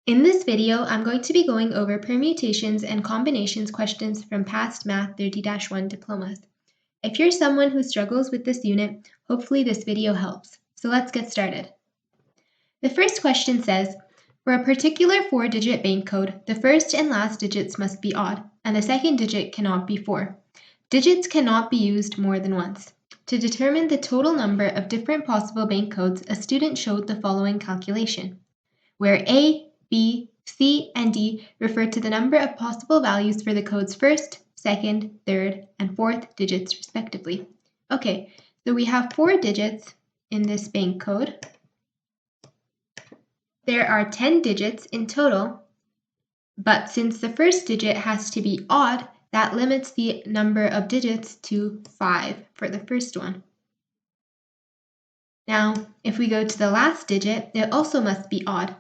In this video, I'm going to be going over permutations and combinations questions from past Math 30-1 diplomas. If you're someone who struggles with this unit, hopefully this video helps. So let's get started. The first question says, for a particular 4-digit bank code, the first and last digits must be odd, and the second digit cannot be 4. Digits cannot be used more than once. To determine the total number of different possible bank codes, a student showed the following calculation, where A, B, C, and D refer to the number of possible values for the code's first, second, third, and fourth digits respectively. Okay, so we have 4 digits in this bank code. There are 10 digits in total, but since the first digit has to be odd, that limits the number of digits to 5 for the first one. Now, if we go to the last digit, it also must be odd.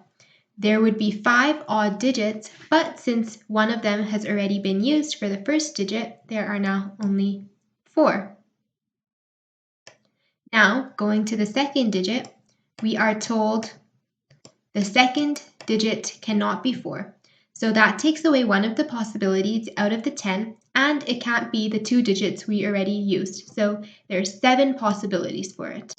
There would be 5 odd digits, but since one of them has already been used for the first digit, there are now only 4. Now, going to the second digit, we are told the second digit cannot be 4. So that takes away one of the possibilities out of the 10, and it can't be the 2 digits we already used. So there's 7 possibilities for it.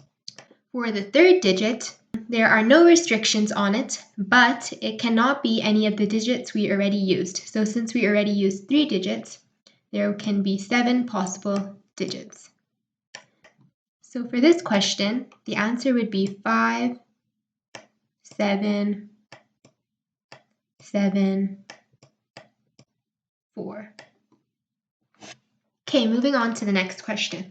For the third digit, there are no restrictions on it, but it cannot be any of the digits we already used. So since we already used 3 digits, there can be 7 possible digits. So for this question, the answer would be 5, 7, 7, 4. Okay, moving on to the next question.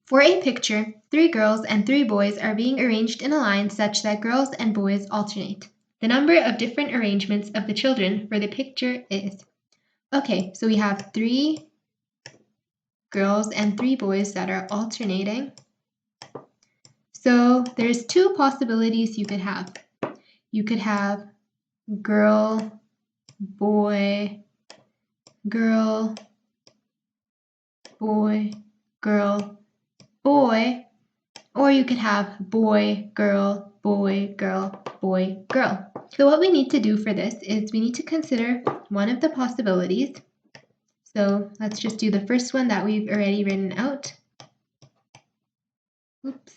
For a picture, 3 girls and 3 boys are being arranged in a line such that girls and boys alternate. The number of different arrangements of the children for the picture is. Okay, so we have 3 girls and 3 boys that are alternating. So there's 2 possibilities you could have. You could have girl, boy, girl, boy, girl, boy, or you could have boy, girl, boy, girl, boy, girl. So what we need to do for this is we need to consider one of the possibilities. So let's just do the first one that we've already written out. Oops.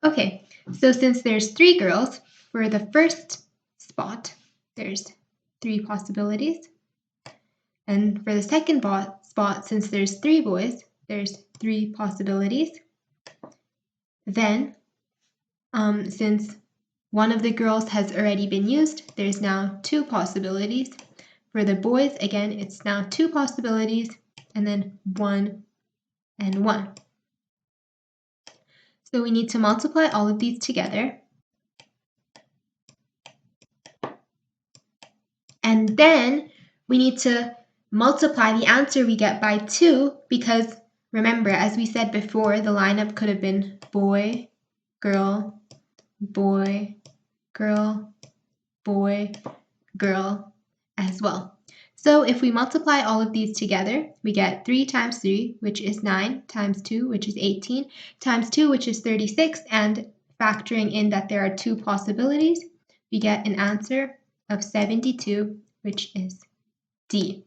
Okay, so since there's 3 girls, for the first spot, there's 3 possibilities. And for the second spot, since there's 3 boys, there's 3 possibilities. Then, since one of the girls has already been used, there's now 2 possibilities. For the boys, again, it's now 2 possibilities, and then 1 and 1. So we need to multiply all of these together. And then we need to multiply the answer we get by 2 because remember, as we said before, the lineup could have been boy, girl, boy, girl, boy, girl as well. So if we multiply all of these together, we get 3 times 3, which is 9, times 2, which is 18, times 2, which is 36, and factoring in that there are 2 possibilities, we get an answer of 72, which is D.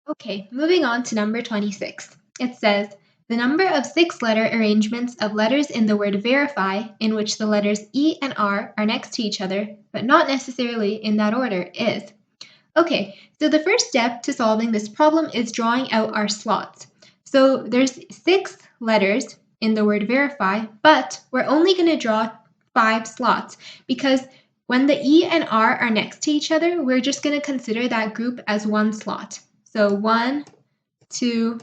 Okay, moving on to number 26. It says, the number of 6-letter arrangements of letters in the word verify in which the letters E and R are next to each other, but not necessarily in that order, is. Okay, so the first step to solving this problem is drawing out our slots. So there's 6 letters in the word verify, but we're only going to draw 5 slots because when the E and R are next to each other, we're just going to consider that group as 1 slot. So 1, 2,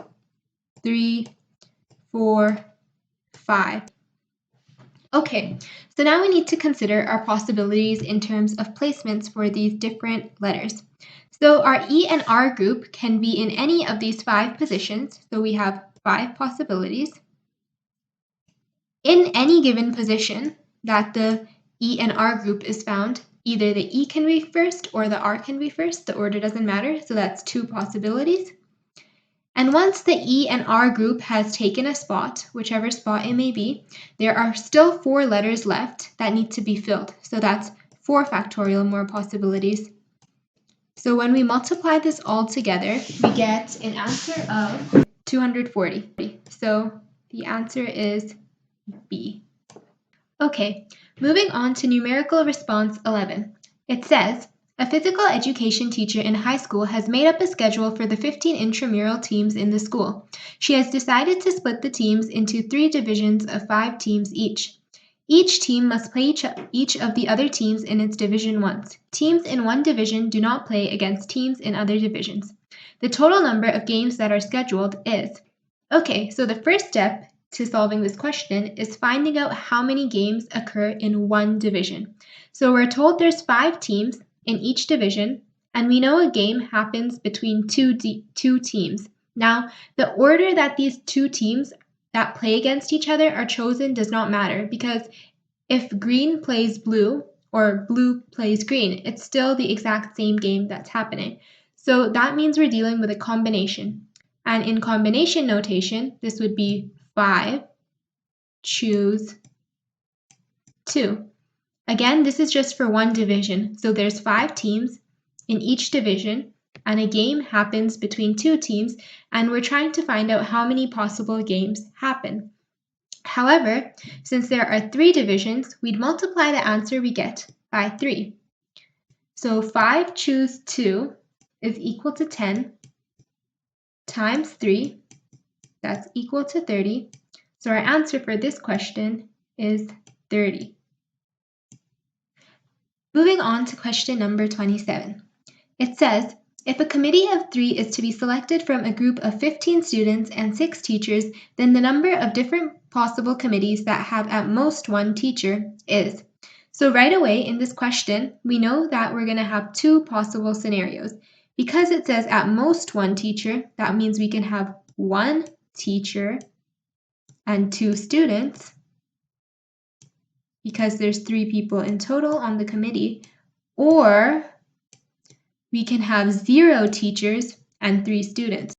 3, 4, 5. Okay, so now we need to consider our possibilities in terms of placements for these different letters. So our E and R group can be in any of these 5 positions. So we have 5 possibilities. In any given position that the E and R group is found, either the E can be first or the R can be first. The order doesn't matter, so that's two possibilities. And once the E and R group has taken a spot, whichever spot it may be, there are still 4 letters left that need to be filled. So that's 4 factorial more possibilities. So when we multiply this all together, we get an answer of 240. So the answer is B. Okay, moving on to numerical response 11. It says, a physical education teacher in high school has made up a schedule for the 15 intramural teams in the school. She has decided to split the teams into 3 divisions of 5 teams each. Each team must play each of the other teams in its division once. Teams in one division do not play against teams in other divisions. The total number of games that are scheduled is. Okay, so the first step to solving this question is finding out how many games occur in one division. So we're told there's 5 teams in each division, and we know a game happens between two teams. Now, the order that these 2 teams that play against each other are chosen does not matter, because if green plays blue or blue plays green, it's still the exact same game that's happening. So that means we're dealing with a combination. And in combination notation, this would be 5, choose 2. Again, this is just for one division. So there's 5 teams in each division, and a game happens between 2 teams, and we're trying to find out how many possible games happen. However, since there are 3 divisions, we'd multiply the answer we get by 3. So 5 choose 2 is equal to 10 times 3, that's equal to 30. So our answer for this question is 30. Moving on to question number 27. It says, if a committee of 3 is to be selected from a group of 15 students and 6 teachers, then the number of different possible committees that have at most one teacher is. So right away in this question, we know that we're going to have 2 possible scenarios. Because it says at most one teacher, that means we can have 1 teacher and 2 students, because there's 3 people in total on the committee, or we can have 0 teachers and 3 students.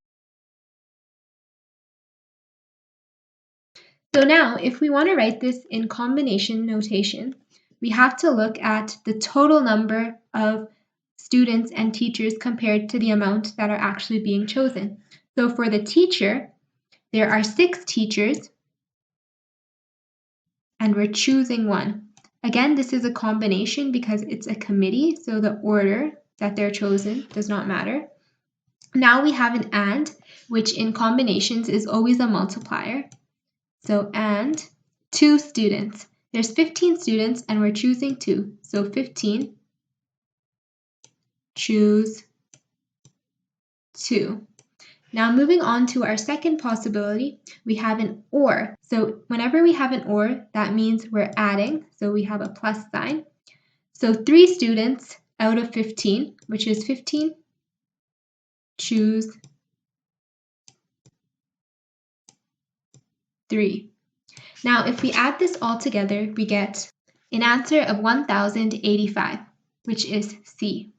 So now, if we want to write this in combination notation, we have to look at the total number of students and teachers compared to the amount that are actually being chosen. So for the teacher, there are 6 teachers, and we're choosing 1. Again, this is a combination because it's a committee, so the order that they're chosen does not matter. Now we have an and, which in combinations is always a multiplier. So and 2 students. There's 15 students and we're choosing 2. So 15, choose 2. Now moving on to our second possibility, we have an or. So whenever we have an or, that means we're adding. So we have a plus sign. So 3 students out of 15, which is 15, choose 3. Now if we add this all together, we get an answer of 1085, which is C.